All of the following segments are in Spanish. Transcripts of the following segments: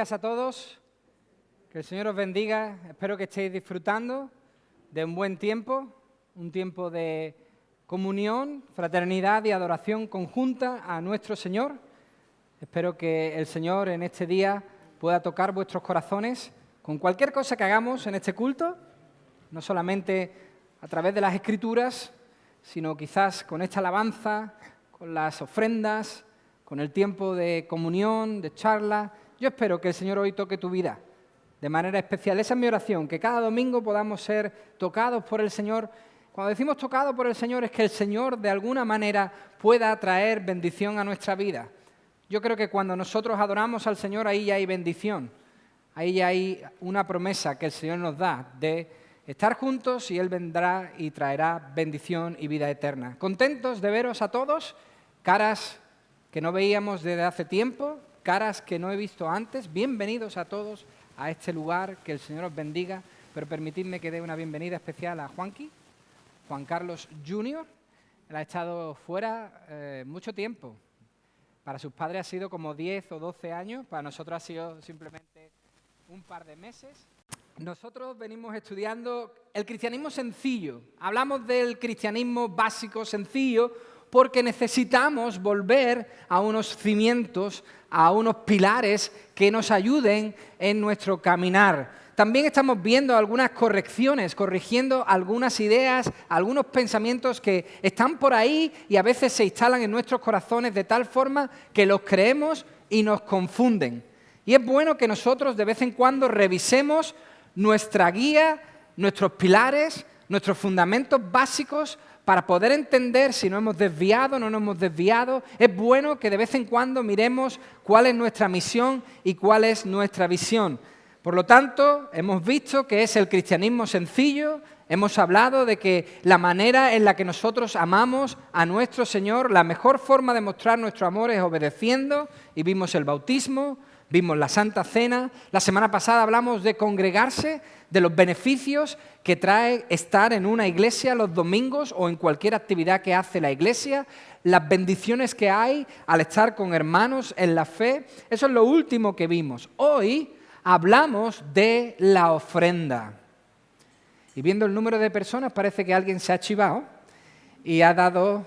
días a todos. Que el Señor os bendiga. Espero que estéis disfrutando de un buen tiempo, un tiempo de comunión, fraternidad y adoración conjunta a nuestro Señor. Espero que el Señor en este día pueda tocar vuestros corazones con cualquier cosa que hagamos en este culto, no solamente a través de las Escrituras, sino quizás con esta alabanza, con las ofrendas, con el tiempo de comunión, de charla. Yo espero que el Señor hoy toque tu vida de manera especial. Esa es mi oración, que cada domingo podamos ser tocados por el Señor. Cuando decimos tocado por el Señor es que el Señor de alguna manera pueda traer bendición a nuestra vida. Yo creo que cuando nosotros adoramos al Señor, ahí ya hay bendición. Ahí ya hay una promesa que el Señor nos da de estar juntos y Él vendrá y traerá bendición y vida eterna. Contentos de veros a todos, caras que no veíamos desde hace tiempo, caras que no he visto antes. Bienvenidos a todos a este lugar, que el Señor os bendiga. Pero permitidme que dé una bienvenida especial a Juan Carlos Jr. Él ha estado fuera mucho tiempo. Para sus padres ha sido como 10 o 12 años, para nosotros ha sido simplemente un par de meses. Nosotros venimos estudiando el cristianismo sencillo. Hablamos del cristianismo básico, sencillo, porque necesitamos volver a unos cimientos, a unos pilares que nos ayuden en nuestro caminar. También estamos viendo algunas correcciones, corrigiendo algunas ideas, algunos pensamientos que están por ahí y a veces se instalan en nuestros corazones de tal forma que los creemos y nos confunden. Y es bueno que nosotros de vez en cuando revisemos nuestra guía, nuestros pilares, nuestros fundamentos básicos para poder entender si nos hemos desviado o no nos hemos desviado. Es bueno que de vez en cuando miremos cuál es nuestra misión y cuál es nuestra visión. Por lo tanto, hemos visto que es el cristianismo sencillo, hemos hablado de que la manera en la que nosotros amamos a nuestro Señor, la mejor forma de mostrar nuestro amor es obedeciendo, y vimos el bautismo, vimos la Santa Cena. La semana pasada hablamos de congregarse, de los beneficios que trae estar en una iglesia los domingos o en cualquier actividad que hace la iglesia, las bendiciones que hay al estar con hermanos en la fe. Eso es lo último que vimos. Hoy hablamos de la ofrenda. Y viendo el número de personas parece que alguien se ha chivado y ha dado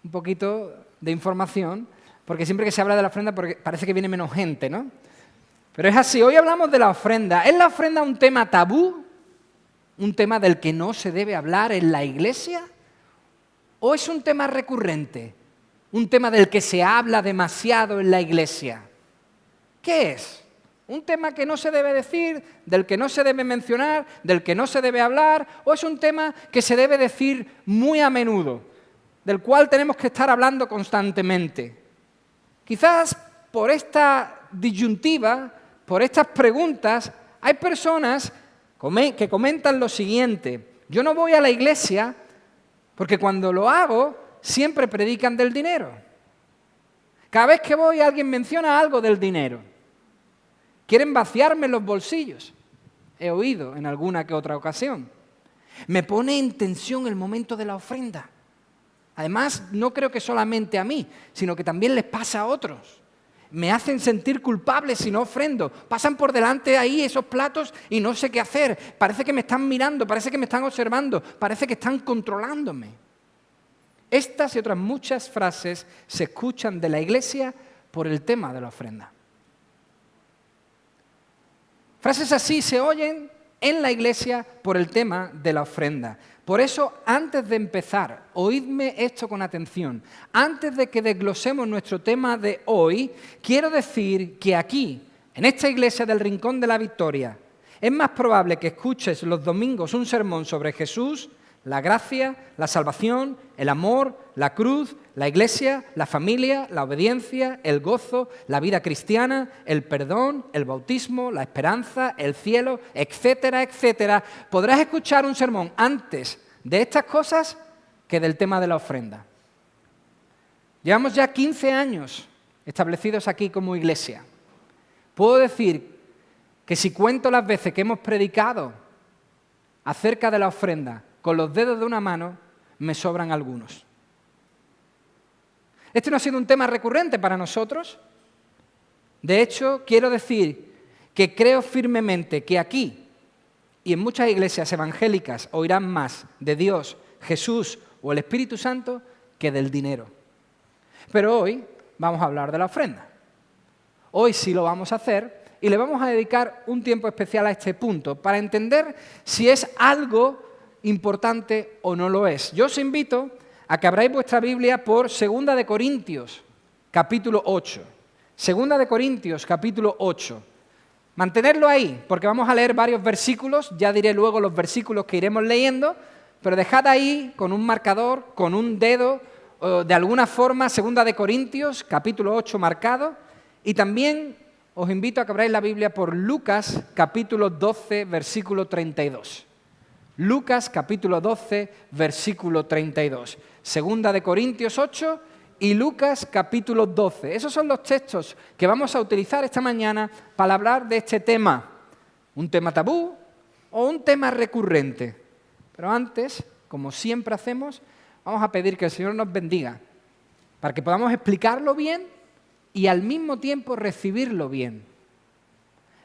un poquito de información, porque siempre que se habla de la ofrenda parece que viene menos gente, ¿no? Pero es así, hoy hablamos de la ofrenda. ¿Es la ofrenda un tema tabú? ¿Un tema del que no se debe hablar en la iglesia? ¿O es un tema recurrente? ¿Un tema del que se habla demasiado en la iglesia? ¿Qué es? ¿Un tema que no se debe decir, del que no se debe mencionar, del que no se debe hablar? ¿O es un tema que se debe decir muy a menudo, del cual tenemos que estar hablando constantemente? Quizás por esta disyuntiva, por estas preguntas, hay personas que comentan lo siguiente: yo no voy a la iglesia porque cuando lo hago siempre predican del dinero. Cada vez que voy alguien menciona algo del dinero. Quieren vaciarme los bolsillos. He oído en alguna que otra ocasión. Me pone en tensión el momento de la ofrenda. Además, no creo que solamente a mí, sino que también les pasa a otros. Me hacen sentir culpable si no ofrendo. Pasan por delante ahí esos platos y no sé qué hacer. Parece que me están mirando, parece que me están observando, parece que están controlándome. Estas y otras muchas frases se escuchan de la iglesia por el tema de la ofrenda. Frases así se oyen en la iglesia por el tema de la ofrenda. Por eso, antes de empezar, oídme esto con atención. Antes de que desglosemos nuestro tema de hoy, quiero decir que aquí, en esta iglesia del Rincón de la Victoria, es más probable que escuches los domingos un sermón sobre Jesús, la gracia, la salvación, el amor, la cruz, la iglesia, la familia, la obediencia, el gozo, la vida cristiana, el perdón, el bautismo, la esperanza, el cielo, etcétera, etcétera. Podrás escuchar un sermón antes de estas cosas que del tema de la ofrenda. Llevamos ya 15 años establecidos aquí como iglesia. Puedo decir que si cuento las veces que hemos predicado acerca de la ofrenda con los dedos de una mano, me sobran algunos. Este no ha sido un tema recurrente para nosotros. De hecho, quiero decir que creo firmemente que aquí y en muchas iglesias evangélicas oirán más de Dios, Jesús o el Espíritu Santo que del dinero. Pero hoy vamos a hablar de la ofrenda. Hoy sí lo vamos a hacer y le vamos a dedicar un tiempo especial a este punto para entender si es algo importante o no lo es. Yo os invito a que abráis vuestra Biblia por 2 de Corintios, capítulo 8. 2 de Corintios, capítulo 8. Mantenerlo ahí, porque vamos a leer varios versículos, ya diré luego los versículos que iremos leyendo, pero dejad ahí con un marcador, con un dedo, de alguna forma, 2 de Corintios, capítulo 8 marcado, y también os invito a que abráis la Biblia por Lucas, capítulo 12, versículo 32. Lucas, capítulo 12, versículo 32. 2 de Corintios 8 y Lucas, capítulo 12. Esos son los textos que vamos a utilizar esta mañana para hablar de este tema. Un tema tabú o un tema recurrente. Pero antes, como siempre hacemos, vamos a pedir que el Señor nos bendiga para que podamos explicarlo bien y al mismo tiempo recibirlo bien.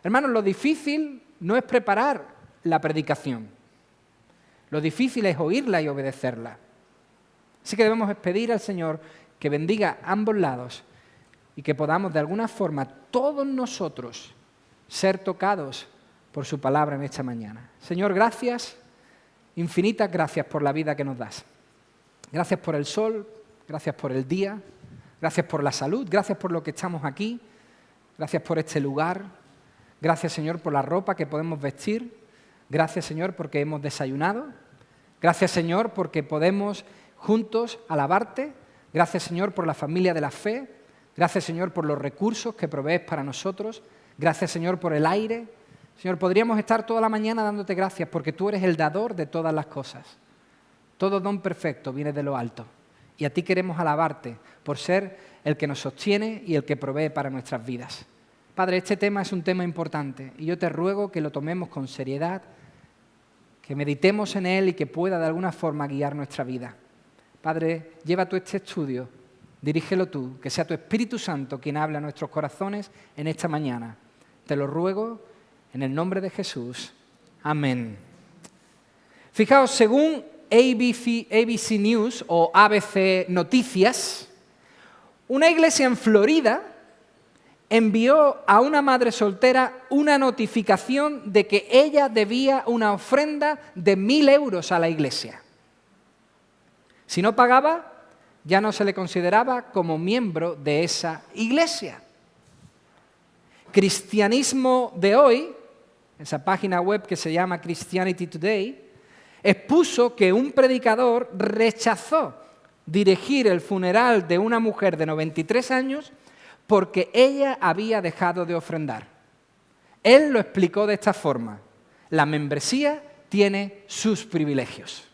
Hermanos, lo difícil no es preparar la predicación. Lo difícil es oírla y obedecerla. Así que debemos pedir al Señor que bendiga ambos lados y que podamos de alguna forma todos nosotros ser tocados por su palabra en esta mañana. Señor, gracias, infinitas gracias por la vida que nos das. Gracias por el sol, gracias por el día, gracias por la salud, gracias por lo que estamos aquí, gracias por este lugar, gracias, Señor, por la ropa que podemos vestir, gracias, Señor, porque hemos desayunado, gracias, Señor, porque podemos juntos alabarte. Gracias, Señor, por la familia de la fe. Gracias, Señor, por los recursos que provees para nosotros. Gracias, Señor, por el aire. Señor, podríamos estar toda la mañana dándote gracias porque tú eres el dador de todas las cosas. Todo don perfecto viene de lo alto. Y a ti queremos alabarte por ser el que nos sostiene y el que provee para nuestras vidas. Padre, este tema es un tema importante y yo te ruego que lo tomemos con seriedad, que meditemos en él y que pueda de alguna forma guiar nuestra vida. Padre, lleva tú este estudio, dirígelo tú, que sea tu Espíritu Santo quien hable a nuestros corazones en esta mañana. Te lo ruego en el nombre de Jesús. Amén. Fijaos, según ABC News o ABC Noticias, una iglesia en Florida envió a una madre soltera una notificación de que ella debía una ofrenda de 1.000 euros a la iglesia. Si no pagaba, ya no se le consideraba como miembro de esa iglesia. Cristianismo de hoy, esa página web que se llama Christianity Today, expuso que un predicador rechazó dirigir el funeral de una mujer de 93 años porque ella había dejado de ofrendar. Él lo explicó de esta forma: la membresía tiene sus privilegios.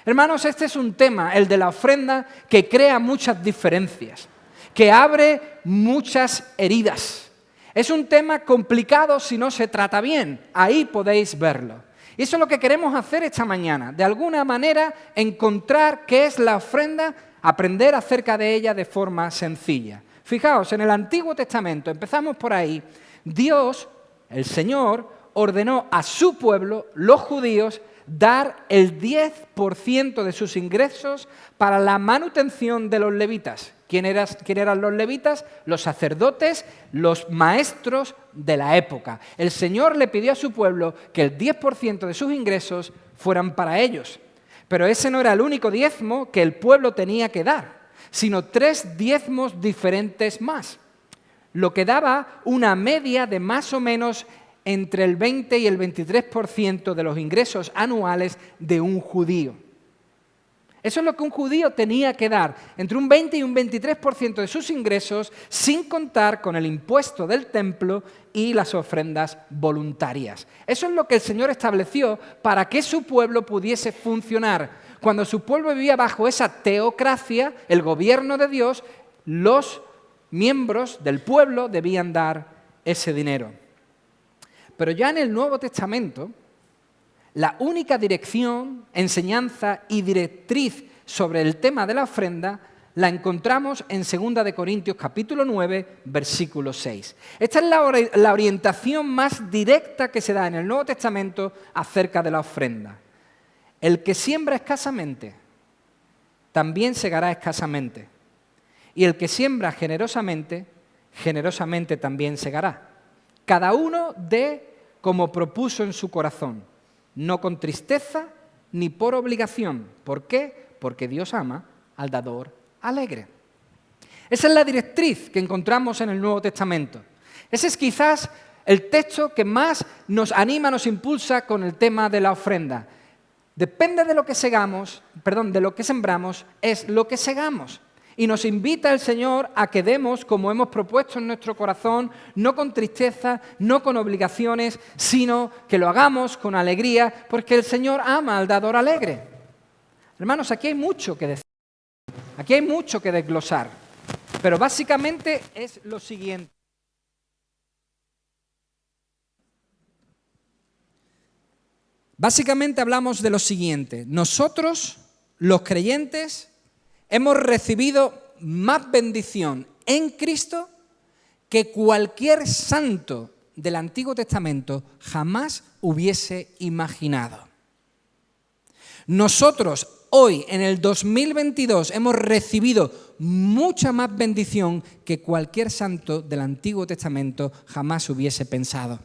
Hermanos, este es un tema, el de la ofrenda, que crea muchas diferencias, que abre muchas heridas. Es un tema complicado si no se trata bien. Ahí podéis verlo. Y eso es lo que queremos hacer esta mañana. De alguna manera, encontrar qué es la ofrenda, aprender acerca de ella de forma sencilla. Fijaos, en el Antiguo Testamento, empezamos por ahí, Dios, el Señor, ordenó a su pueblo, los judíos, dar el 10% de sus ingresos para la manutención de los levitas. ¿Quién eran los levitas? Los sacerdotes, los maestros de la época. El Señor le pidió a su pueblo que el 10% de sus ingresos fueran para ellos. Pero ese no era el único diezmo que el pueblo tenía que dar, sino 3 diezmos diferentes más, lo que daba una media de más o menos entre el 20 y el 23% de los ingresos anuales de un judío. Eso es lo que un judío tenía que dar, entre un 20 y un 23% de sus ingresos, sin contar con el impuesto del templo y las ofrendas voluntarias. Eso es lo que el Señor estableció para que su pueblo pudiese funcionar. Cuando su pueblo vivía bajo esa teocracia, el gobierno de Dios, los miembros del pueblo debían dar ese dinero. Pero ya en el Nuevo Testamento, la única dirección, enseñanza y directriz sobre el tema de la ofrenda la encontramos en 2 de Corintios capítulo 9, versículo 6. Esta es la orientación más directa que se da en el Nuevo Testamento acerca de la ofrenda. El que siembra escasamente, también segará escasamente. Y el que siembra generosamente, generosamente también segará. Cada uno dé como propuso en su corazón, no con tristeza ni por obligación. ¿Por qué? Porque Dios ama al dador alegre. Esa es la directriz que encontramos en el Nuevo Testamento. Ese es quizás el texto que más nos anima, nos impulsa con el tema de la ofrenda. Depende de lo que de lo que sembramos, es lo que segamos. Y nos invita el Señor a que demos como hemos propuesto en nuestro corazón, no con tristeza, no con obligaciones, sino que lo hagamos con alegría, porque el Señor ama al dador alegre. Hermanos, aquí hay mucho que decir, aquí hay mucho que desglosar, pero básicamente es lo siguiente. Básicamente hablamos de lo siguiente: nosotros, los creyentes, hemos recibido más bendición en Cristo que cualquier santo del Antiguo Testamento jamás hubiese imaginado. Nosotros hoy, en el 2022, hemos recibido mucha más bendición que cualquier santo del Antiguo Testamento jamás hubiese pensado.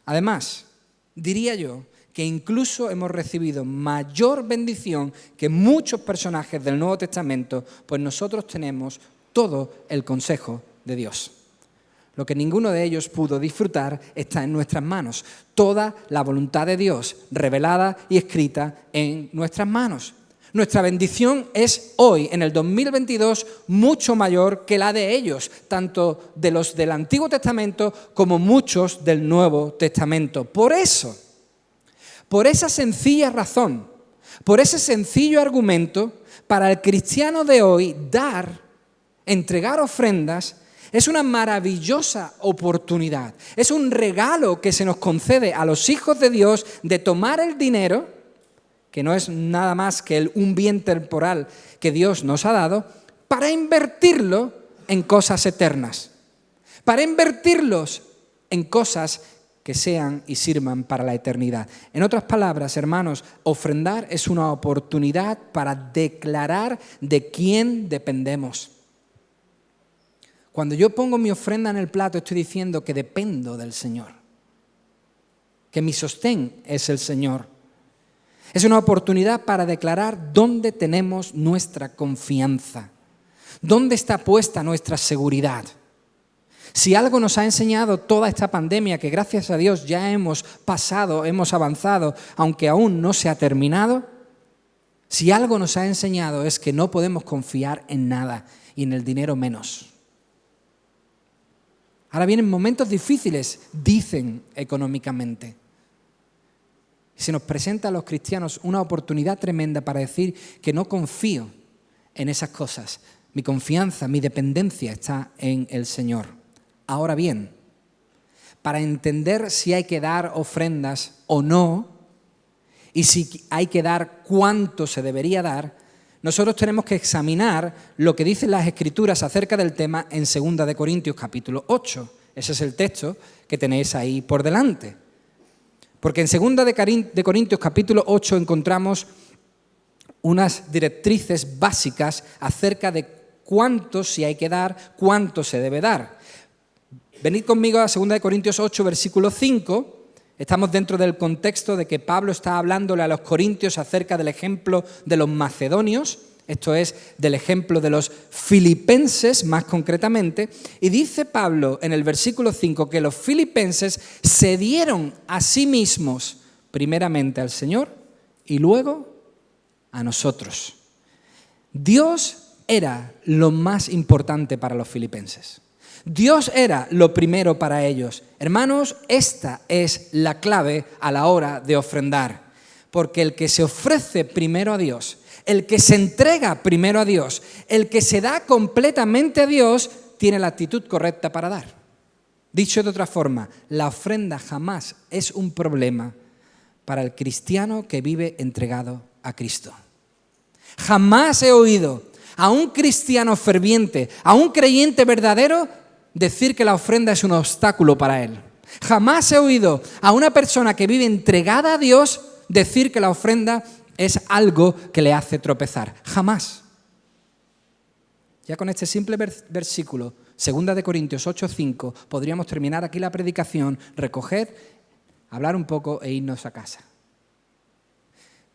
Además, diría yo que incluso hemos recibido mayor bendición que muchos personajes del Nuevo Testamento, pues nosotros tenemos todo el consejo de Dios. Lo que ninguno de ellos pudo disfrutar está en nuestras manos. Toda la voluntad de Dios revelada y escrita en nuestras manos. Nuestra bendición es hoy, en el 2022, mucho mayor que la de ellos, tanto de los del Antiguo Testamento como muchos del Nuevo Testamento. Por eso, por esa sencilla razón, por ese sencillo argumento, para el cristiano de hoy, entregar ofrendas, es una maravillosa oportunidad. Es un regalo que se nos concede a los hijos de Dios de tomar el dinero, que no es nada más que un bien temporal que Dios nos ha dado, para invertirlo en cosas eternas, para invertirlos en cosas que sean y sirvan para la eternidad. En otras palabras, hermanos, ofrendar es una oportunidad para declarar de quién dependemos. Cuando yo pongo mi ofrenda en el plato, estoy diciendo que dependo del Señor, que mi sostén es el Señor. Es una oportunidad para declarar dónde tenemos nuestra confianza, dónde está puesta nuestra seguridad. Si algo nos ha enseñado toda esta pandemia, que gracias a Dios ya hemos pasado, hemos avanzado, aunque aún no se ha terminado, si algo nos ha enseñado es que no podemos confiar en nada y en el dinero menos. Ahora vienen momentos difíciles, dicen económicamente. Se nos presenta a los cristianos una oportunidad tremenda para decir que no confío en esas cosas. Mi confianza, mi dependencia está en el Señor. Ahora bien, para entender si hay que dar ofrendas o no, y si hay que dar cuánto se debería dar, nosotros tenemos que examinar lo que dicen las Escrituras acerca del tema en 2 de Corintios capítulo 8. Ese es el texto que tenéis ahí por delante. Porque en 2 de Corintios capítulo 8 encontramos unas directrices básicas acerca de cuánto si hay que dar, cuánto se debe dar. Venid conmigo a 2 de Corintios 8, versículo 5. Estamos dentro del contexto de que Pablo está hablándole a los corintios acerca del ejemplo de los macedonios, esto es, del ejemplo de los filipenses más concretamente, y dice Pablo en el versículo 5 que los filipenses se dieron a sí mismos primeramente al Señor y luego a nosotros. Dios era lo más importante para los filipenses. Dios era lo primero para ellos. Hermanos, esta es la clave a la hora de ofrendar, porque el que se ofrece primero a Dios, el que se entrega primero a Dios, el que se da completamente a Dios, tiene la actitud correcta para dar. Dicho de otra forma, la ofrenda jamás es un problema para el cristiano que vive entregado a Cristo. Jamás he oído a un cristiano ferviente, a un creyente verdadero, decir que la ofrenda es un obstáculo para él. Jamás he oído a una persona que vive entregada a Dios decir que la ofrenda es algo que le hace tropezar. Jamás. Ya con este simple versículo, 2 Corintios 8:5, podríamos terminar aquí la predicación, recoger, hablar un poco e irnos a casa.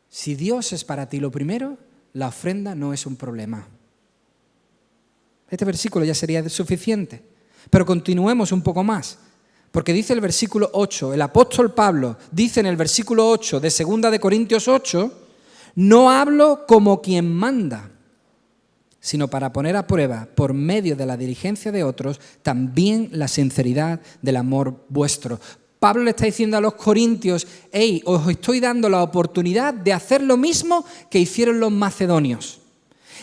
Si Dios es para ti lo primero, la ofrenda no es un problema. Este versículo ya sería suficiente. Pero continuemos un poco más, porque dice el versículo 8, el apóstol Pablo dice en el versículo 8 de 2 Corintios 8, no hablo como quien manda, sino para poner a prueba, por medio de la diligencia de otros, también la sinceridad del amor vuestro. Pablo le está diciendo a los corintios, hey, os estoy dando la oportunidad de hacer lo mismo que hicieron los macedonios.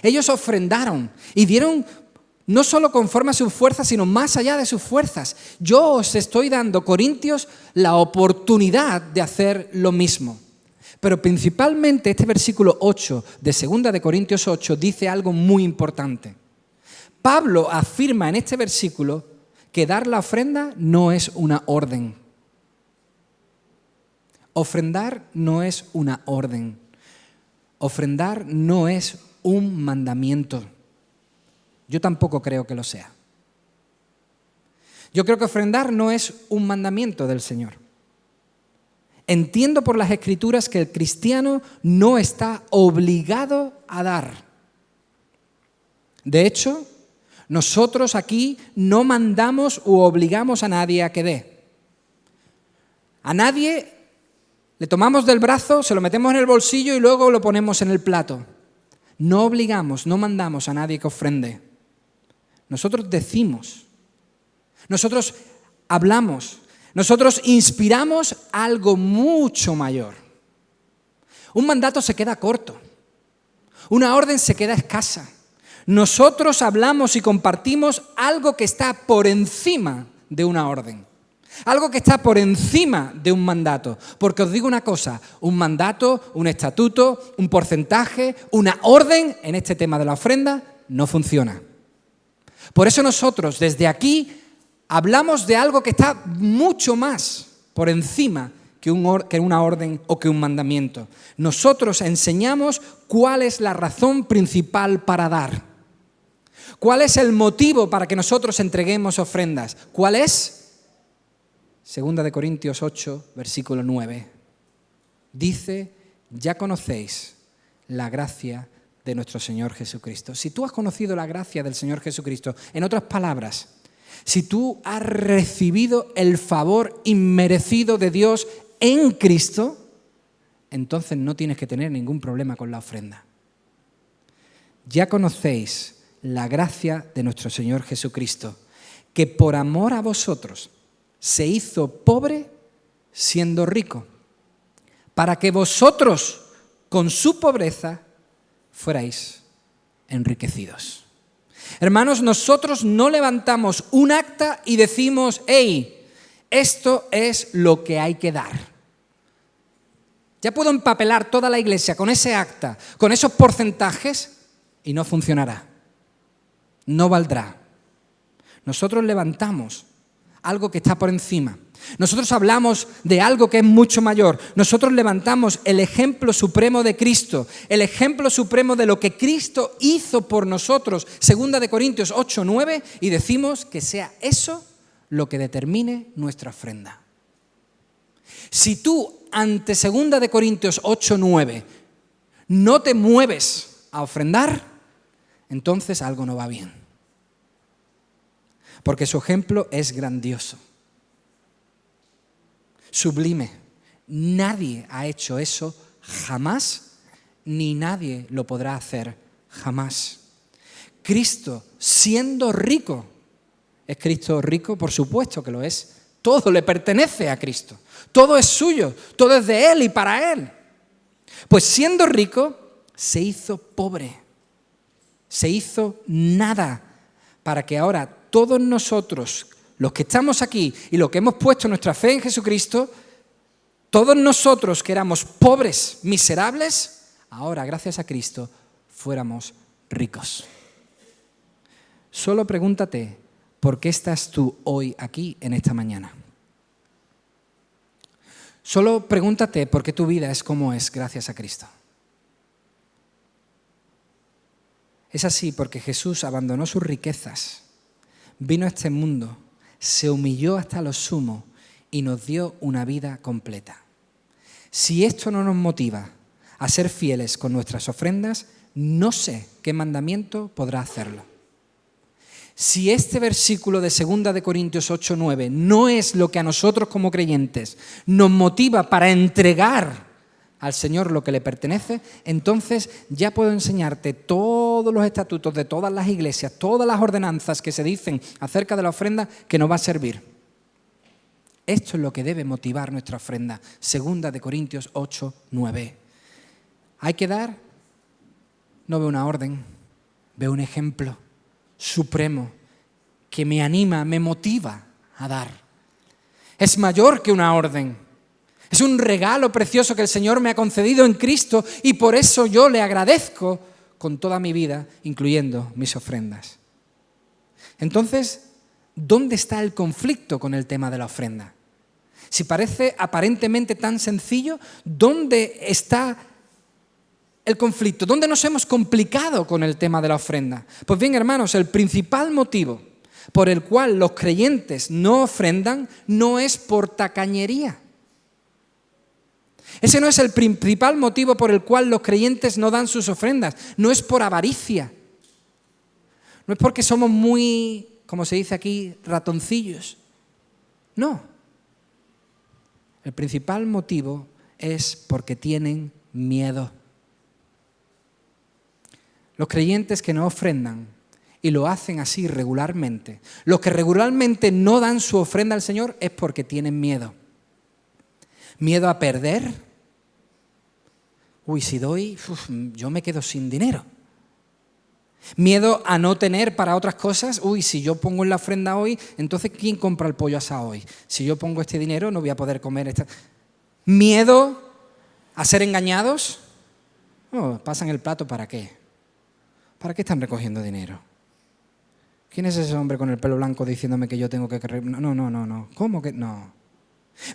Ellos ofrendaron y dieron no solo conforme a sus fuerzas, sino más allá de sus fuerzas. Yo os estoy dando, corintios, la oportunidad de hacer lo mismo. Pero principalmente este versículo 8 de 2 Corintios 8 dice algo muy importante. Pablo afirma en este versículo que dar la ofrenda no es una orden. Ofrendar no es una orden. Ofrendar no es un mandamiento. Yo tampoco creo que lo sea. Yo creo que ofrendar no es un mandamiento del Señor. Entiendo por las Escrituras que el cristiano no está obligado a dar. De hecho, nosotros aquí no mandamos u obligamos a nadie a que dé. A nadie le tomamos del brazo, se lo metemos en el bolsillo y luego lo ponemos en el plato. No obligamos, no mandamos a nadie que ofrende. Nosotros decimos, nosotros hablamos, nosotros inspiramos algo mucho mayor. Un mandato se queda corto, una orden se queda escasa. Nosotros hablamos y compartimos algo que está por encima de una orden. Algo que está por encima de un mandato. Porque os digo una cosa, un mandato, un estatuto, un porcentaje, una orden en este tema de la ofrenda no funciona. Por eso nosotros desde aquí hablamos de algo que está mucho más por encima que una orden o que un mandamiento. Nosotros enseñamos cuál es la razón principal para dar. ¿Cuál es el motivo para que nosotros entreguemos ofrendas? ¿Cuál es? 2 Corintios 8, versículo 9. Dice, ya conocéis la gracia de nuestro Señor Jesucristo. Si tú has conocido la gracia del Señor Jesucristo, en otras palabras, si tú has recibido el favor inmerecido de Dios en Cristo, entonces no tienes que tener ningún problema con la ofrenda. Ya conocéis la gracia de nuestro Señor Jesucristo, que por amor a vosotros se hizo pobre siendo rico, para que vosotros con su pobreza fuerais enriquecidos. Hermanos, nosotros no levantamos un acta y decimos, hey, esto es lo que hay que dar. Ya puedo empapelar toda la iglesia con ese acta, con esos porcentajes y no funcionará. No valdrá. Nosotros levantamos algo que está por encima. Nosotros hablamos de algo que es mucho mayor. Nosotros levantamos el ejemplo supremo de Cristo, el ejemplo supremo de lo que Cristo hizo por nosotros, 2 Corintios 8, 9, y decimos que sea eso lo que determine nuestra ofrenda. Si tú ante 2 Corintios 8, 9 no te mueves a ofrendar, entonces algo no va bien. Porque su ejemplo es grandioso, sublime. Nadie ha hecho eso jamás, ni nadie lo podrá hacer jamás. Cristo, siendo rico, ¿es Cristo rico? Por supuesto que lo es. Todo le pertenece a Cristo. Todo es suyo, todo es de Él y para Él. Pues siendo rico, se hizo pobre, se hizo nada, para que ahora todos nosotros, los que estamos aquí y los que hemos puesto nuestra fe en Jesucristo, todos nosotros que éramos pobres, miserables, ahora gracias a Cristo fuéramos ricos. Solo pregúntate, ¿por qué estás tú hoy aquí en esta mañana? Solo pregúntate por qué tu vida es como es gracias a Cristo. Es así porque Jesús abandonó sus riquezas, vino a este mundo, se humilló hasta lo sumo y nos dio una vida completa. Si esto no nos motiva a ser fieles con nuestras ofrendas, no sé qué mandamiento podrá hacerlo. Si este versículo de 2 de Corintios 8:9 no es lo que a nosotros como creyentes nos motiva para entregar al Señor lo que le pertenece, entonces ya puedo enseñarte todos los estatutos de todas las iglesias, todas las ordenanzas que se dicen acerca de la ofrenda que nos va a servir. Esto es lo que debe motivar nuestra ofrenda. 2 de Corintios 8:9. Hay que dar, no veo una orden, veo un ejemplo supremo que me anima, me motiva a dar. Es mayor que una orden. Es un regalo precioso que el Señor me ha concedido en Cristo y por eso yo le agradezco con toda mi vida, incluyendo mis ofrendas. Entonces, ¿dónde está el conflicto con el tema de la ofrenda? Si parece aparentemente tan sencillo, ¿dónde está el conflicto? ¿Dónde nos hemos complicado con el tema de la ofrenda? Pues bien, hermanos, el principal motivo por el cual los creyentes no ofrendan no es por tacañería. Ese no es el principal motivo por el cual los creyentes no dan sus ofrendas. No es por avaricia. No es porque somos muy, como se dice aquí, ratoncillos. No. El principal motivo es porque tienen miedo. Los creyentes que no ofrendan y lo hacen así regularmente, los que regularmente no dan su ofrenda al Señor es porque tienen miedo. Miedo a perder. Si doy, yo me quedo sin dinero. Miedo a no tener para otras cosas. Si yo pongo en la ofrenda hoy, entonces ¿quién compra el pollo asado hoy? Si yo pongo este dinero no voy a poder comer esta. Miedo a ser engañados. ¿Pasan el plato para qué? ¿Para qué están recogiendo dinero? ¿Quién es ese hombre con el pelo blanco diciéndome que yo tengo que... No. ¿Cómo que no?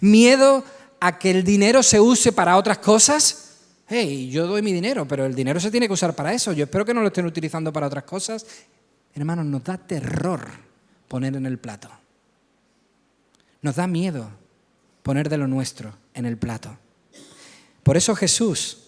Miedo a que el dinero se use para otras cosas. Yo doy mi dinero, pero el dinero se tiene que usar para eso. Yo espero que no lo estén utilizando para otras cosas. Hermanos, nos da terror poner en el plato. Nos da miedo poner de lo nuestro en el plato. Por eso Jesús,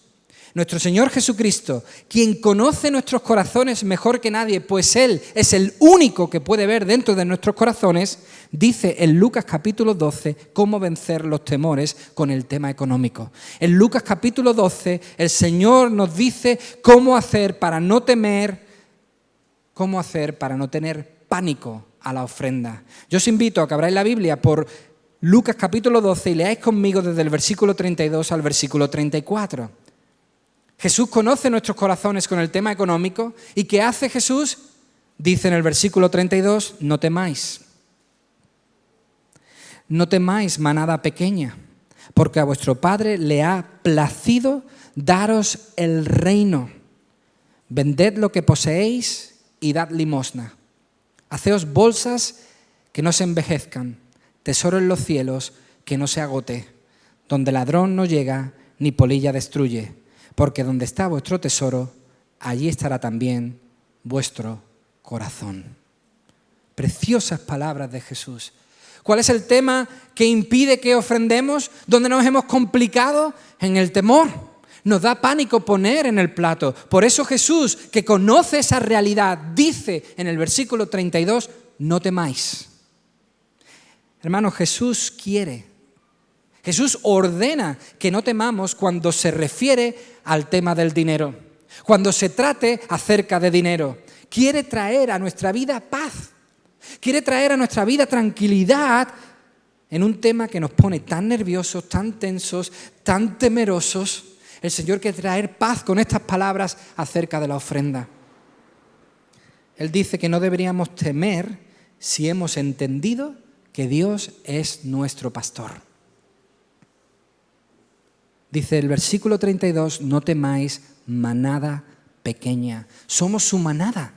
nuestro Señor Jesucristo, quien conoce nuestros corazones mejor que nadie, pues Él es el único que puede ver dentro de nuestros corazones, dice en Lucas capítulo 12 cómo vencer los temores con el tema económico. En Lucas capítulo 12 el Señor nos dice cómo hacer para no temer, cómo hacer para no tener pánico a la ofrenda. Yo os invito a que abráis la Biblia por Lucas capítulo 12 y leáis conmigo desde el versículo 32 al versículo 34. Jesús conoce nuestros corazones con el tema económico. ¿Y qué hace Jesús? Dice en el versículo 32, no temáis. No temáis, manada pequeña, porque a vuestro Padre le ha placido daros el reino. Vended lo que poseéis y dad limosna. Haceos bolsas que no se envejezcan, tesoro en los cielos que no se agote, donde ladrón no llega ni polilla destruye. Porque donde está vuestro tesoro, allí estará también vuestro corazón. Preciosas palabras de Jesús. ¿Cuál es el tema que impide que ofrendemos? ¿Dónde nos hemos complicado? En el temor. Nos da pánico poner en el plato. Por eso Jesús, que conoce esa realidad, dice en el versículo 32, no temáis. Hermanos, Jesús ordena que no temamos cuando se refiere al tema del dinero, cuando se trate acerca de dinero. Quiere traer a nuestra vida paz, quiere traer a nuestra vida tranquilidad en un tema que nos pone tan nerviosos, tan tensos, tan temerosos. El Señor quiere traer paz con estas palabras acerca de la ofrenda. Él dice que no deberíamos temer si hemos entendido que Dios es nuestro pastor. Dice el versículo 32, no temáis, manada pequeña, somos su manada.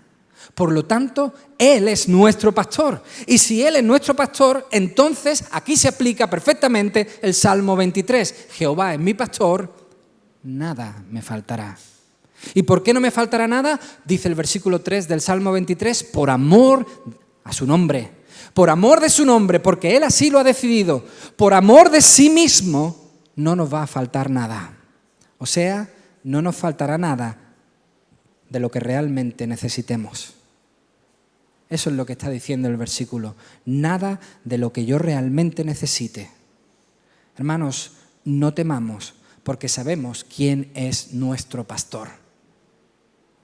Por lo tanto, Él es nuestro pastor. Y si Él es nuestro pastor, entonces aquí se aplica perfectamente el Salmo 23. Jehová es mi pastor, nada me faltará. ¿Y por qué no me faltará nada? Dice el versículo 3 del Salmo 23, por amor a su nombre. Por amor de su nombre, porque Él así lo ha decidido. Por amor de sí mismo, no nos va a faltar nada. O sea, no nos faltará nada de lo que realmente necesitemos. Eso es lo que está diciendo el versículo. Nada de lo que yo realmente necesite. Hermanos, no temamos porque sabemos quién es nuestro pastor.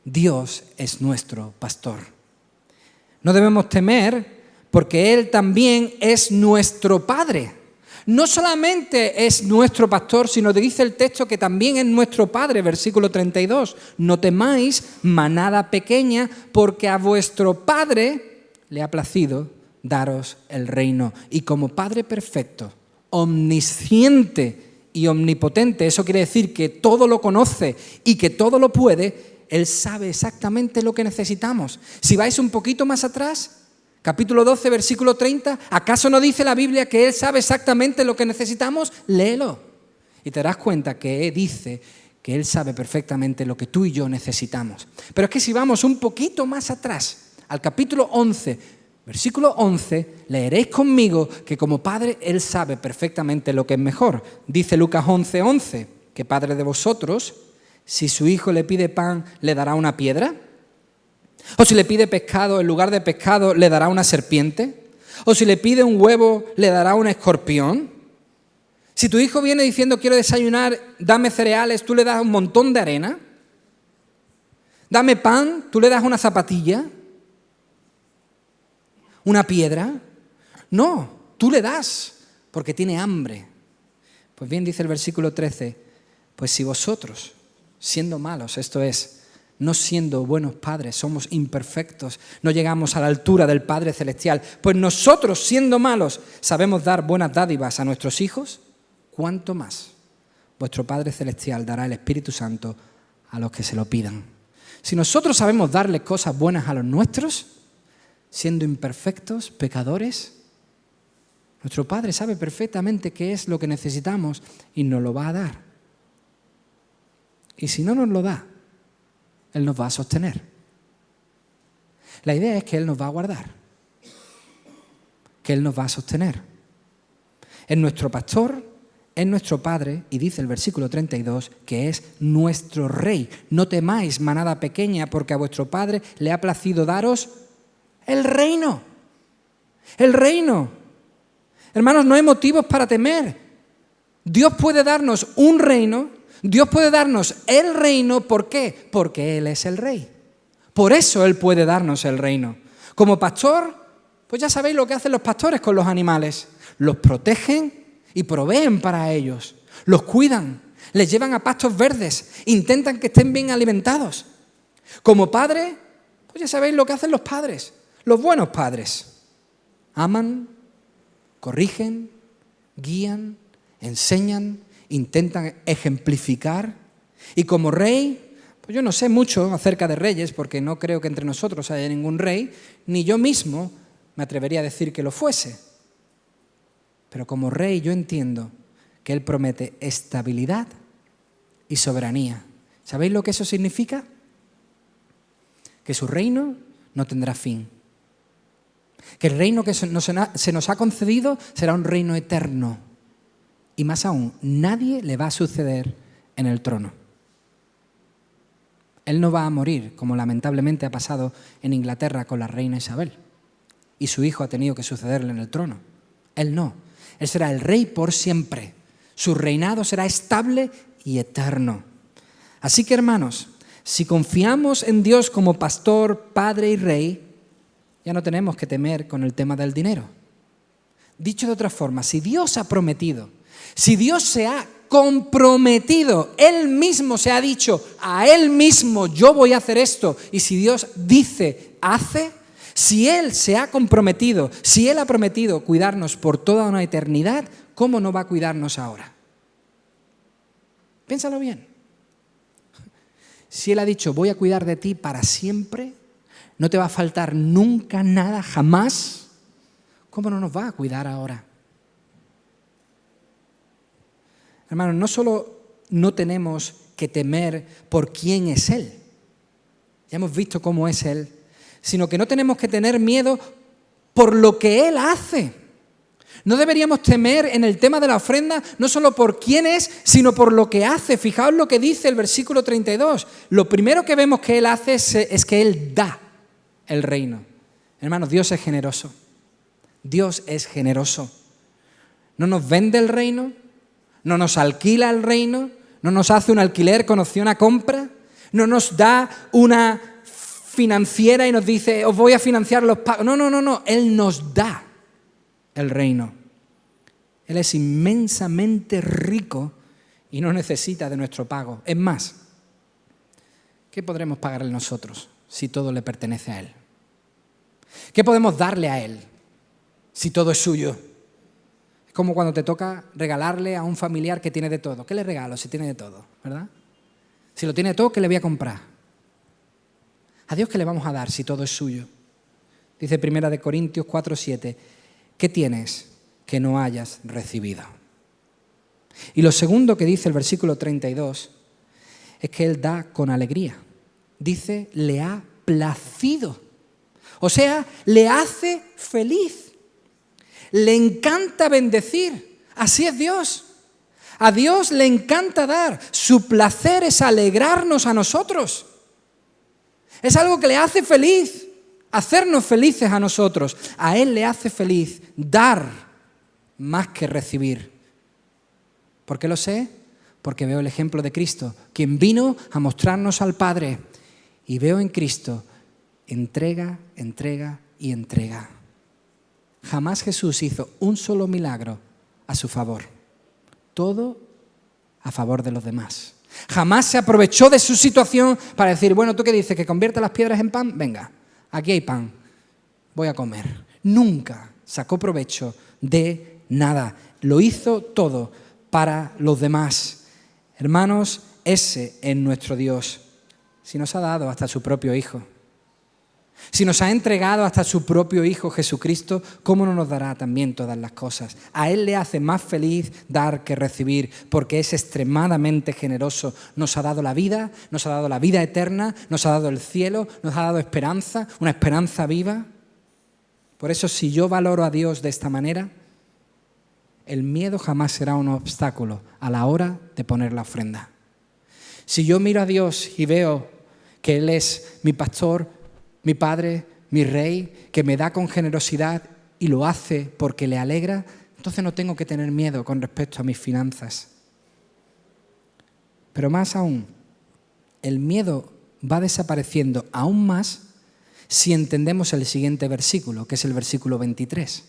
Dios es nuestro pastor. No debemos temer porque Él también es nuestro Padre. No solamente es nuestro pastor, sino que dice el texto que también es nuestro Padre, versículo 32. No temáis, manada pequeña, porque a vuestro Padre le ha placido daros el reino. Y como Padre perfecto, omnisciente y omnipotente, eso quiere decir que todo lo conoce y que todo lo puede, Él sabe exactamente lo que necesitamos. Si vais un poquito más atrás, capítulo 12, versículo 30, ¿acaso no dice la Biblia que Él sabe exactamente lo que necesitamos? Léelo y te darás cuenta que dice que Él sabe perfectamente lo que tú y yo necesitamos. Pero es que si vamos un poquito más atrás, al capítulo 11, versículo 11, leeréis conmigo que como Padre Él sabe perfectamente lo que es mejor. Dice Lucas 11:11, ¿qué padre de vosotros, si su hijo le pide pan, le dará una piedra? ¿O si le pide pescado, en lugar de pescado, le dará una serpiente? ¿O si le pide un huevo, le dará un escorpión? Si tu hijo viene diciendo quiero desayunar, dame cereales, tú le das un montón de arena. Dame pan, tú le das una zapatilla, una piedra. No, tú le das porque tiene hambre. Pues bien, dice el versículo 13, pues si vosotros, siendo malos, esto es, no siendo buenos padres, somos imperfectos, no llegamos a la altura del Padre Celestial, pues nosotros, siendo malos, sabemos dar buenas dádivas a nuestros hijos, ¿cuánto más vuestro Padre Celestial dará el Espíritu Santo a los que se lo pidan? Si nosotros sabemos darle cosas buenas a los nuestros, siendo imperfectos, pecadores, nuestro Padre sabe perfectamente qué es lo que necesitamos y nos lo va a dar. Y si no nos lo da, Él nos va a sostener. La idea es que Él nos va a guardar, que Él nos va a sostener. Es nuestro pastor, es nuestro Padre, y dice el versículo 32 que es nuestro Rey. No temáis, manada pequeña, porque a vuestro Padre le ha placido daros el reino. El reino. Hermanos, no hay motivos para temer. Dios puede darnos un reino. Dios puede darnos el reino, ¿por qué? Porque Él es el Rey. Por eso Él puede darnos el reino. Como pastor, pues ya sabéis lo que hacen los pastores con los animales. Los protegen y proveen para ellos. Los cuidan, les llevan a pastos verdes, intentan que estén bien alimentados. Como padre, pues ya sabéis lo que hacen los padres, los buenos padres. Aman, corrigen, guían, enseñan, intentan ejemplificar. Y como rey, pues yo no sé mucho acerca de reyes, porque no creo que entre nosotros haya ningún rey, ni yo mismo me atrevería a decir que lo fuese. Pero como rey yo entiendo que Él promete estabilidad y soberanía. ¿Sabéis lo que eso significa? Que su reino no tendrá fin. Que el reino que se nos ha concedido será un reino eterno. Y más aún, nadie le va a suceder en el trono. Él no va a morir, como lamentablemente ha pasado en Inglaterra con la reina Isabel. Y su hijo ha tenido que sucederle en el trono. Él no. Él será el rey por siempre. Su reinado será estable y eterno. Así que, hermanos, si confiamos en Dios como pastor, padre y rey, ya no tenemos que temer con el tema del dinero. Dicho de otra forma, si Dios ha prometido, si Dios se ha comprometido, Él mismo se ha dicho a Él mismo, yo voy a hacer esto, y si Dios dice, hace, si Él se ha comprometido, si Él ha prometido cuidarnos por toda una eternidad, ¿cómo no va a cuidarnos ahora? Piénsalo bien. Si Él ha dicho, voy a cuidar de ti para siempre, no te va a faltar nunca nada, jamás, ¿cómo no nos va a cuidar ahora? Hermanos, no solo no tenemos que temer por quién es Él, ya hemos visto cómo es Él, sino que no tenemos que tener miedo por lo que Él hace. No deberíamos temer en el tema de la ofrenda no solo por quién es, sino por lo que hace. Fijaos lo que dice el versículo 32. Lo primero que vemos que Él hace es que Él da el reino. Hermanos, Dios es generoso. Dios es generoso. No nos vende el reino, no nos alquila el reino, no nos hace un alquiler con opción a compra, no nos da una financiera y nos dice, os voy a financiar los pagos. No. Él nos da el reino. Él es inmensamente rico y no necesita de nuestro pago. Es más, ¿qué podremos pagarle nosotros si todo le pertenece a Él? ¿Qué podemos darle a Él si todo es suyo? Es como cuando te toca regalarle a un familiar que tiene de todo. ¿Qué le regalo si tiene de todo? ¿Verdad? Si lo tiene todo, ¿qué le voy a comprar? ¿A Dios qué le vamos a dar si todo es suyo? Dice 1 Corintios 4:7, ¿qué tienes que no hayas recibido? Y lo segundo que dice el versículo 32 es que Él da con alegría. Dice, le ha placido. O sea, le hace feliz. Le encanta bendecir. Así es Dios. A Dios le encanta dar. Su placer es alegrarnos a nosotros. Es algo que le hace feliz, hacernos felices a nosotros. A Él le hace feliz dar más que recibir. ¿Por qué lo sé? Porque veo el ejemplo de Cristo, quien vino a mostrarnos al Padre. Y veo en Cristo entrega, entrega y entrega. Jamás Jesús hizo un solo milagro a su favor. Todo a favor de los demás. Jamás se aprovechó de su situación para decir, bueno, ¿tú qué dices? ¿Que convierta las piedras en pan? Venga, aquí hay pan, voy a comer. Nunca sacó provecho de nada. Lo hizo todo para los demás. Hermanos, ese es nuestro Dios. Si nos ha dado hasta su propio Hijo, si nos ha entregado hasta su propio Hijo Jesucristo, ¿cómo no nos dará también todas las cosas? A Él le hace más feliz dar que recibir, porque es extremadamente generoso. Nos ha dado la vida eterna, nos ha dado el cielo, nos ha dado esperanza, una esperanza viva. Por eso, si yo valoro a Dios de esta manera, el miedo jamás será un obstáculo a la hora de poner la ofrenda. Si yo miro a Dios y veo que Él es mi pastor, mi Padre, mi Rey, que me da con generosidad y lo hace porque le alegra, entonces no tengo que tener miedo con respecto a mis finanzas. Pero más aún, el miedo va desapareciendo aún más si entendemos el siguiente versículo, que es el versículo 23.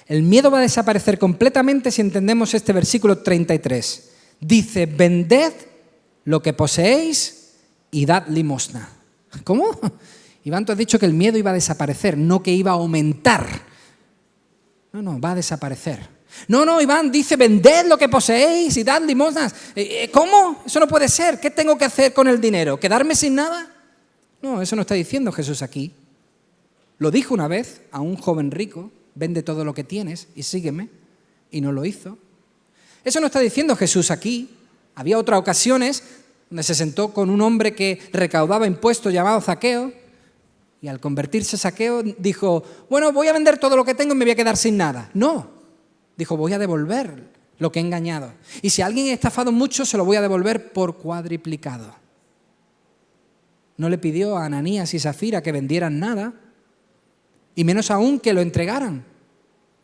El miedo va a desaparecer completamente si entendemos este versículo 33. Dice, vended lo que poseéis y dad limosna. ¿Cómo? Iván, tú has dicho que el miedo iba a desaparecer, no que iba a aumentar. No, va a desaparecer. No, Iván dice, vended lo que poseéis y dad limosnas. ¿Cómo? Eso no puede ser. ¿Qué tengo que hacer con el dinero? ¿Quedarme sin nada? No, eso no está diciendo Jesús aquí. Lo dijo una vez a un joven rico, vende todo lo que tienes y sígueme, y no lo hizo. Eso no está diciendo Jesús aquí. Había otras ocasiones donde se sentó con un hombre que recaudaba impuestos llamado Zaqueo, y al convertirse Zaqueo dijo, bueno, voy a vender todo lo que tengo y me voy a quedar sin nada. No, dijo, voy a devolver lo que he engañado. Y si alguien ha estafado mucho, se lo voy a devolver por cuadriplicado. No le pidió a Ananías y Zafira que vendieran nada, y menos aún que lo entregaran.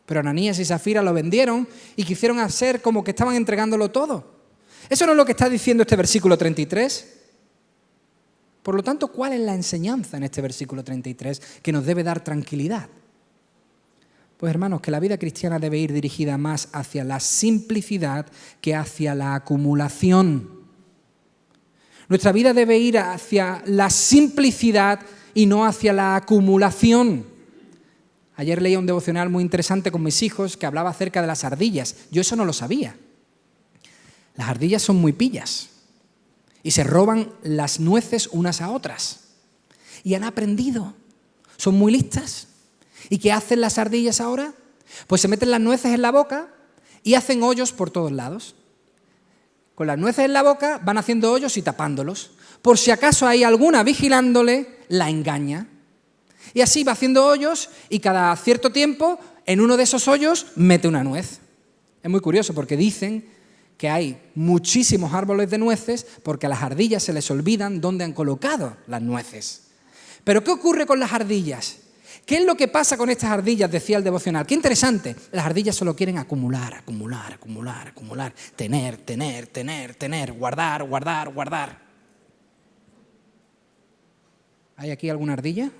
Pero Ananías y Zafira lo vendieron y quisieron hacer como que estaban entregándolo todo. ¿Eso no es lo que está diciendo este versículo 33? Por lo tanto, ¿cuál es la enseñanza en este versículo 33 que nos debe dar tranquilidad? Pues hermanos, que la vida cristiana debe ir dirigida más hacia la simplicidad que hacia la acumulación. Nuestra vida debe ir hacia la simplicidad y no hacia la acumulación. Ayer leía un devocional muy interesante con mis hijos que hablaba acerca de las ardillas. Yo eso no lo sabía. Las ardillas son muy pillas y se roban las nueces unas a otras. Y han aprendido. Son muy listas. ¿Y qué hacen las ardillas ahora? Pues se meten las nueces en la boca y hacen hoyos por todos lados. Con las nueces en la boca van haciendo hoyos y tapándolos. Por si acaso hay alguna vigilándole, la engaña. Y así va haciendo hoyos y cada cierto tiempo en uno de esos hoyos mete una nuez. Es muy curioso porque dicen que hay muchísimos árboles de nueces porque a las ardillas se les olvidan dónde han colocado las nueces. Pero ¿qué ocurre con las ardillas? ¿Qué es lo que pasa con estas ardillas? Decía el devocional. Qué interesante. Las ardillas solo quieren acumular, acumular, acumular, acumular. Tener, tener, tener, tener. Guardar, guardar, guardar. ¿Hay aquí alguna ardilla?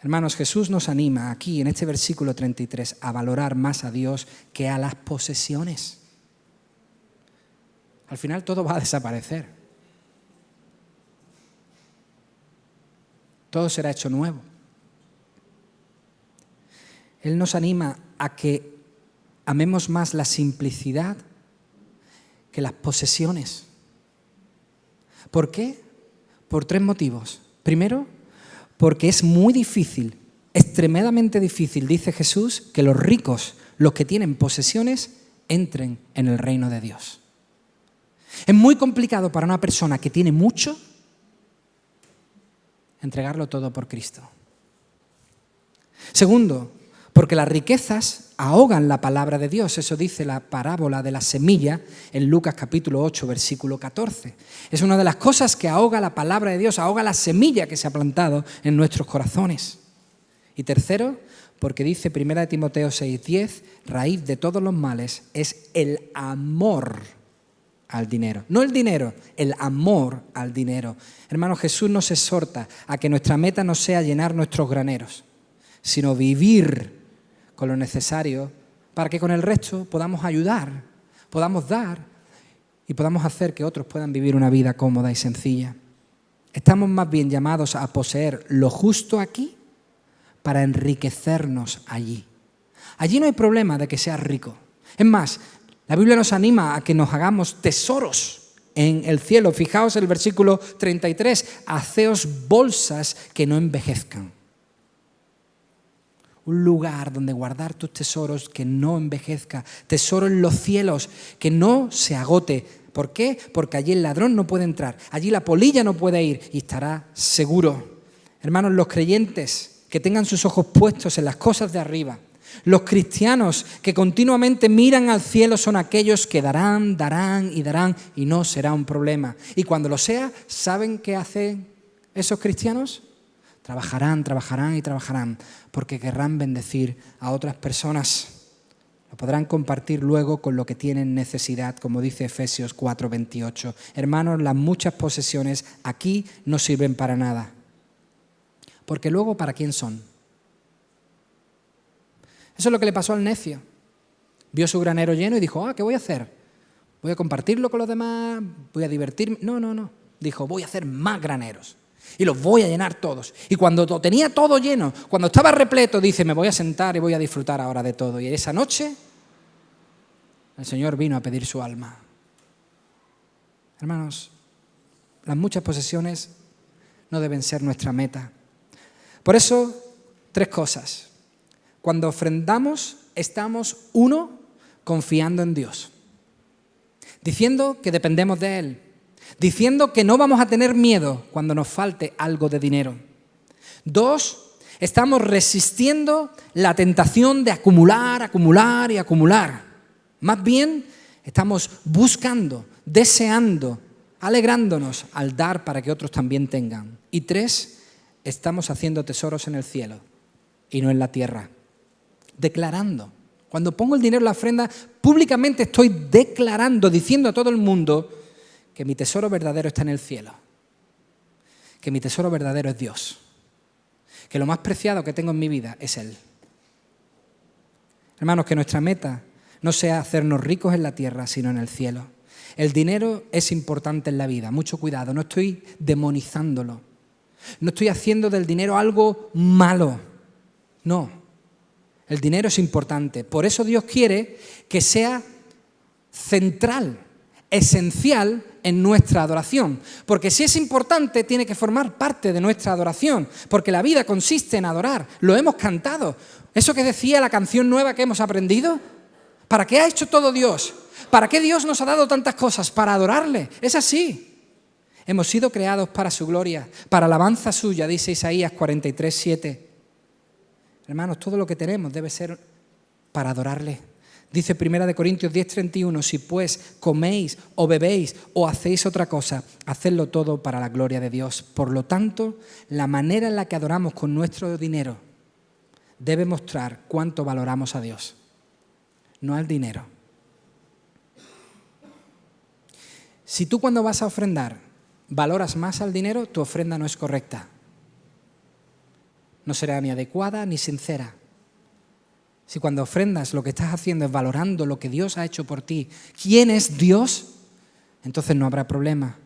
Hermanos, Jesús nos anima aquí en este versículo 33 a valorar más a Dios que a las posesiones. Al final todo va a desaparecer. Todo será hecho nuevo. Él nos anima a que amemos más la simplicidad que las posesiones. ¿Por qué? Por 3 motivos. Primero, porque es muy difícil, extremadamente difícil, dice Jesús, que los ricos, los que tienen posesiones, entren en el reino de Dios. Es muy complicado para una persona que tiene mucho entregarlo todo por Cristo. Segundo, porque las riquezas ahogan la palabra de Dios. Eso dice la parábola de la semilla en Lucas capítulo 8, versículo 14. Es una de las cosas que ahoga la palabra de Dios, ahoga la semilla que se ha plantado en nuestros corazones. Y tercero, porque dice 1 Timoteo 6:10, raíz de todos los males es el amor al dinero. No el dinero, el amor al dinero. Hermanos, Jesús nos exhorta a que nuestra meta no sea llenar nuestros graneros, sino vivir con lo necesario para que con el resto podamos ayudar, podamos dar y podamos hacer que otros puedan vivir una vida cómoda y sencilla. Estamos más bien llamados a poseer lo justo aquí para enriquecernos allí. Allí no hay problema de que seas rico. Es más, la Biblia nos anima a que nos hagamos tesoros en el cielo. Fijaos en el versículo 33, haceos bolsas que no envejezcan. Un lugar donde guardar tus tesoros que no envejezca. Tesoro en los cielos, que no se agote. ¿Por qué? Porque allí el ladrón no puede entrar. Allí la polilla no puede ir y estará seguro. Hermanos, los creyentes que tengan sus ojos puestos en las cosas de arriba, los cristianos que continuamente miran al cielo son aquellos que darán, darán y darán y no será un problema. Y cuando lo sea, ¿saben qué hacen esos cristianos? Trabajarán, trabajarán y trabajarán porque querrán bendecir a otras personas. Lo podrán compartir luego con lo que tienen necesidad, como dice Efesios 4:28. Hermanos, las muchas posesiones aquí no sirven para nada. Porque luego, ¿para quién son? Eso es lo que le pasó al necio. Vio su granero lleno y dijo, ¿qué voy a hacer? ¿Voy a compartirlo con los demás? ¿Voy a divertirme? No. Dijo, voy a hacer más graneros. Y los voy a llenar todos. Y cuando lo tenía todo lleno, cuando estaba repleto, dice, me voy a sentar y voy a disfrutar ahora de todo. Y esa noche, el Señor vino a pedir su alma. Hermanos, las muchas posesiones no deben ser nuestra meta. Por eso, 3 cosas. Cuando ofrendamos, estamos, 1, confiando en Dios. Diciendo que dependemos de Él. Diciendo que no vamos a tener miedo cuando nos falte algo de dinero. 2, estamos resistiendo la tentación de acumular, acumular y acumular. Más bien, estamos buscando, deseando, alegrándonos al dar para que otros también tengan. Y 3, estamos haciendo tesoros en el cielo y no en la tierra. Declarando. Cuando pongo el dinero en la ofrenda, públicamente estoy declarando, diciendo a todo el mundo que mi tesoro verdadero está en el cielo, que mi tesoro verdadero es Dios, que lo más preciado que tengo en mi vida es Él. Hermanos, que nuestra meta no sea hacernos ricos en la tierra, sino en el cielo. El dinero es importante en la vida, mucho cuidado, no estoy demonizándolo, no estoy haciendo del dinero algo malo, no, el dinero es importante, por eso Dios quiere que sea central esencial en nuestra adoración. Porque si es importante, tiene que formar parte de nuestra adoración. Porque la vida consiste en adorar. Lo hemos cantado. Eso que decía la canción nueva que hemos aprendido. ¿Para qué ha hecho todo Dios? ¿Para qué Dios nos ha dado tantas cosas? Para adorarle. Es así. Hemos sido creados para su gloria, para alabanza suya, dice Isaías 43:7. Hermanos, todo lo que tenemos debe ser para adorarle. Dice 1 Corintios 10:31, si pues coméis o bebéis o hacéis otra cosa, hacedlo todo para la gloria de Dios. Por lo tanto, la manera en la que adoramos con nuestro dinero debe mostrar cuánto valoramos a Dios, no al dinero. Si tú cuando vas a ofrendar valoras más al dinero, tu ofrenda no es correcta. No será ni adecuada ni sincera. Si cuando ofrendas lo que estás haciendo es valorando lo que Dios ha hecho por ti, quién es Dios, entonces no habrá problema.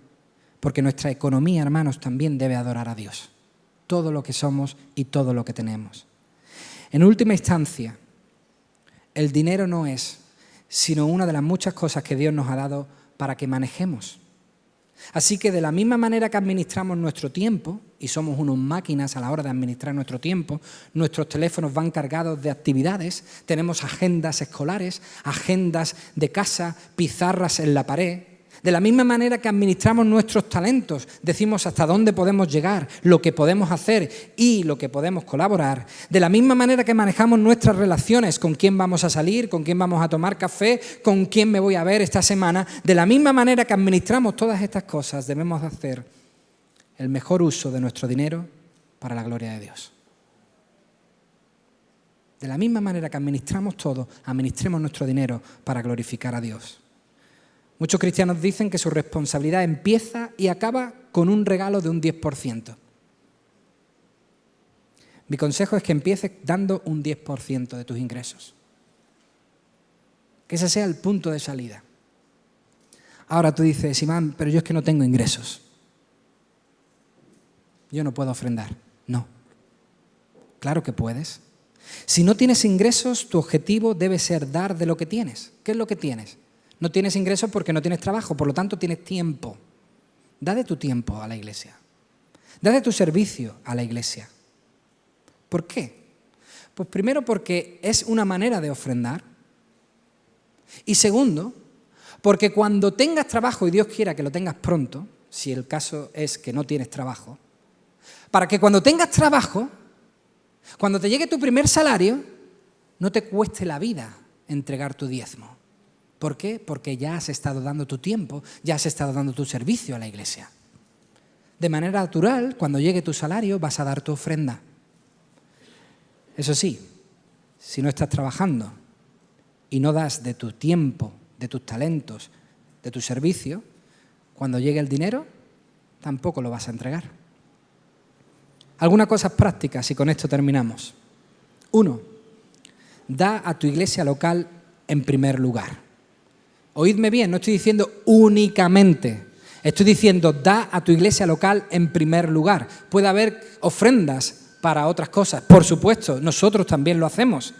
Porque nuestra economía, hermanos, también debe adorar a Dios. Todo lo que somos y todo lo que tenemos. En última instancia, el dinero no es sino una de las muchas cosas que Dios nos ha dado para que manejemos. Así que de la misma manera que administramos nuestro tiempo, y somos unas máquinas a la hora de administrar nuestro tiempo, nuestros teléfonos van cargados de actividades, tenemos agendas escolares, agendas de casa, pizarras en la pared. De la misma manera que administramos nuestros talentos, decimos hasta dónde podemos llegar, lo que podemos hacer y lo que podemos colaborar. De la misma manera que manejamos nuestras relaciones, con quién vamos a salir, con quién vamos a tomar café, con quién me voy a ver esta semana, de la misma manera que administramos todas estas cosas, debemos hacer el mejor uso de nuestro dinero para la gloria de Dios. De la misma manera que administramos todo, administremos nuestro dinero para glorificar a Dios. Muchos cristianos dicen que su responsabilidad empieza y acaba con un regalo de un 10%. Mi consejo es que empieces dando un 10% de tus ingresos. Que ese sea el punto de salida. Ahora tú dices, Iván, pero yo es que no tengo ingresos. Yo no puedo ofrendar. No. Claro que puedes. Si no tienes ingresos, tu objetivo debe ser dar de lo que tienes. ¿Qué es lo que tienes? No tienes ingresos porque no tienes trabajo, por lo tanto tienes tiempo. Da de tu tiempo a la iglesia. Da de tu servicio a la iglesia. ¿Por qué? Pues primero porque es una manera de ofrendar. Y segundo, porque cuando tengas trabajo, y Dios quiera que lo tengas pronto, si el caso es que no tienes trabajo, para que cuando tengas trabajo, cuando te llegue tu primer salario, no te cueste la vida entregar tu diezmo. ¿Por qué? Porque ya has estado dando tu tiempo, ya has estado dando tu servicio a la iglesia. De manera natural, cuando llegue tu salario, vas a dar tu ofrenda. Eso sí, si no estás trabajando y no das de tu tiempo, de tus talentos, de tu servicio, cuando llegue el dinero, tampoco lo vas a entregar. Algunas cosas prácticas y con esto terminamos. 1. Da a tu iglesia local en primer lugar. Oídme bien, no estoy diciendo únicamente, estoy diciendo da a tu iglesia local en primer lugar. Puede haber ofrendas para otras cosas, por supuesto, nosotros también lo hacemos,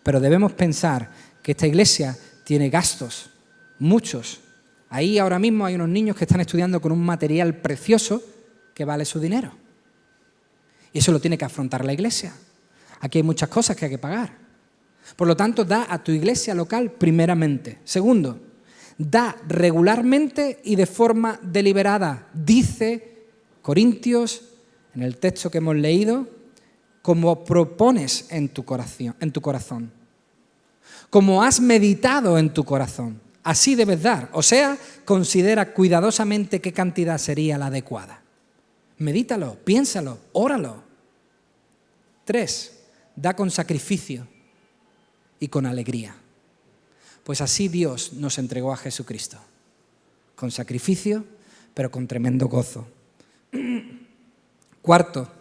pero debemos pensar que esta iglesia tiene gastos, muchos. Ahí ahora mismo hay unos niños que están estudiando con un material precioso que vale su dinero. Y eso lo tiene que afrontar la iglesia. Aquí hay muchas cosas que hay que pagar. Por lo tanto, da a tu iglesia local primeramente. Segundo, da regularmente y de forma deliberada. Dice Corintios, en el texto que hemos leído, como propones en tu corazón. Como has meditado en tu corazón. Así debes dar. O sea, considera cuidadosamente qué cantidad sería la adecuada. Medítalo, piénsalo, óralo. 3. Da con sacrificio y con alegría. Pues así Dios nos entregó a Jesucristo. Con sacrificio, pero con tremendo gozo. 4.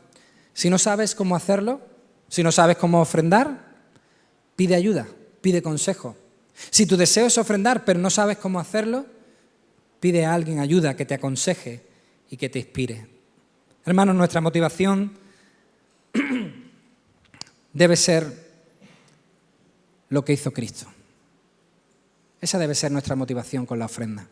Si no sabes cómo hacerlo, si no sabes cómo ofrendar, pide ayuda, pide consejo. Si tu deseo es ofrendar, pero no sabes cómo hacerlo, pide a alguien ayuda que te aconseje y que te inspire. Hermanos, nuestra motivación debe ser lo que hizo Cristo. Esa debe ser nuestra motivación con la ofrenda.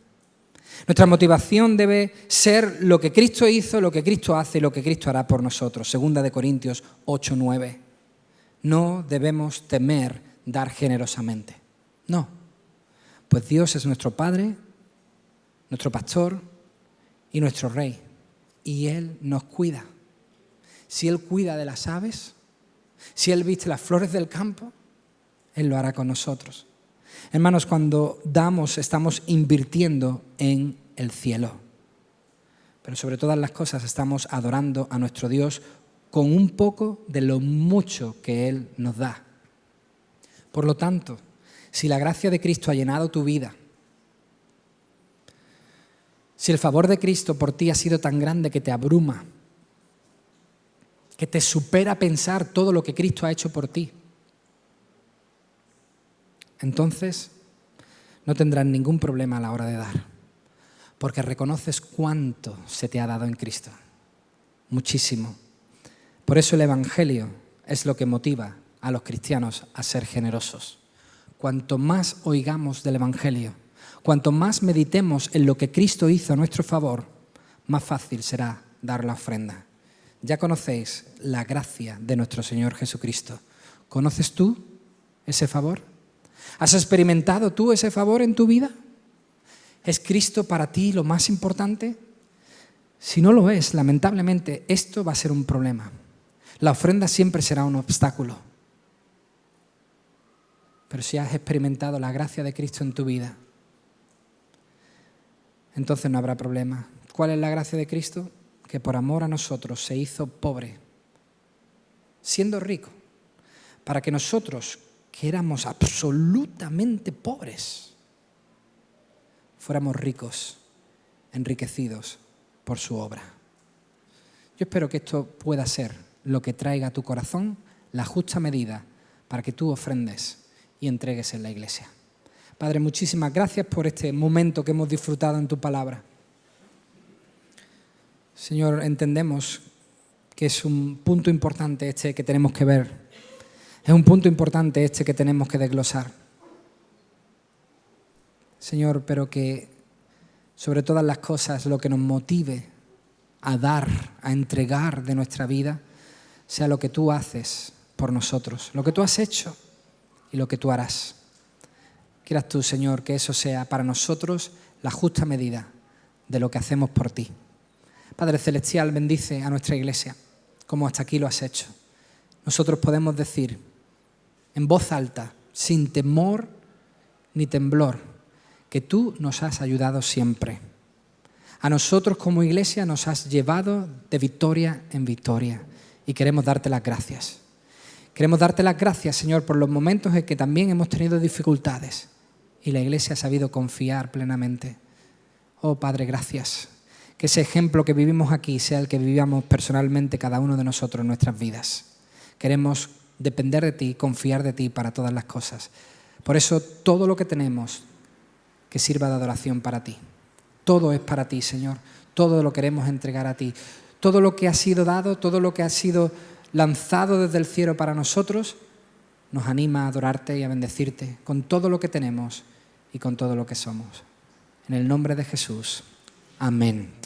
Nuestra motivación debe ser lo que Cristo hizo, lo que Cristo hace y lo que Cristo hará por nosotros. 2 Corintios 8:9. No debemos temer dar generosamente. No, pues Dios es nuestro Padre, nuestro pastor y nuestro Rey. Y Él nos cuida. Si Él cuida de las aves, si Él viste las flores del campo, Él lo hará con nosotros. Hermanos, cuando damos, estamos invirtiendo en el cielo. Pero sobre todas las cosas estamos adorando a nuestro Dios con un poco de lo mucho que Él nos da. Por lo tanto, si la gracia de Cristo ha llenado tu vida, si el favor de Cristo por ti ha sido tan grande que te abruma, que te supera pensar todo lo que Cristo ha hecho por ti, entonces no tendrás ningún problema a la hora de dar, porque reconoces cuánto se te ha dado en Cristo. Muchísimo. Por eso el Evangelio es lo que motiva a los cristianos a ser generosos. Cuanto más oigamos del Evangelio, cuanto más meditemos en lo que Cristo hizo a nuestro favor, más fácil será dar la ofrenda. Ya conocéis la gracia de nuestro Señor Jesucristo. ¿Conoces tú ese favor? ¿Has experimentado tú ese favor en tu vida? ¿Es Cristo para ti lo más importante? Si no lo es, lamentablemente, esto va a ser un problema. La ofrenda siempre será un obstáculo. Pero si has experimentado la gracia de Cristo en tu vida, entonces no habrá problema. ¿Cuál es la gracia de Cristo? Que por amor a nosotros se hizo pobre, siendo rico, para que nosotros, que éramos absolutamente pobres, fuéramos ricos, enriquecidos por su obra. Yo espero que esto pueda ser lo que traiga a tu corazón la justa medida para que tú ofrendes y entregues en la iglesia. Padre, muchísimas gracias por este momento que hemos disfrutado en tu palabra. Señor, entendemos que es un punto importante este que tenemos que ver. Es un punto importante este que tenemos que desglosar. Señor, pero que sobre todas las cosas lo que nos motive a dar, a entregar de nuestra vida, sea lo que tú haces por nosotros, lo que tú has hecho y lo que tú harás. Quieras tú, Señor, que eso sea para nosotros la justa medida de lo que hacemos por ti. Padre Celestial, bendice a nuestra iglesia, como hasta aquí lo has hecho. Nosotros podemos decir en voz alta, sin temor ni temblor, que tú nos has ayudado siempre. A nosotros como iglesia nos has llevado de victoria en victoria y queremos darte las gracias. Queremos darte las gracias, Señor, por los momentos en que también hemos tenido dificultades y la iglesia ha sabido confiar plenamente. Oh Padre, gracias. Que ese ejemplo que vivimos aquí sea el que vivamos personalmente cada uno de nosotros en nuestras vidas. Queremos depender de ti, confiar de ti para todas las cosas. Por eso todo lo que tenemos que sirva de adoración para ti. Todo es para ti, Señor. Todo lo queremos entregar a ti. Todo lo que ha sido dado, todo lo que ha sido lanzado desde el cielo para nosotros, nos anima a adorarte y a bendecirte con todo lo que tenemos y con todo lo que somos. En el nombre de Jesús. Amén.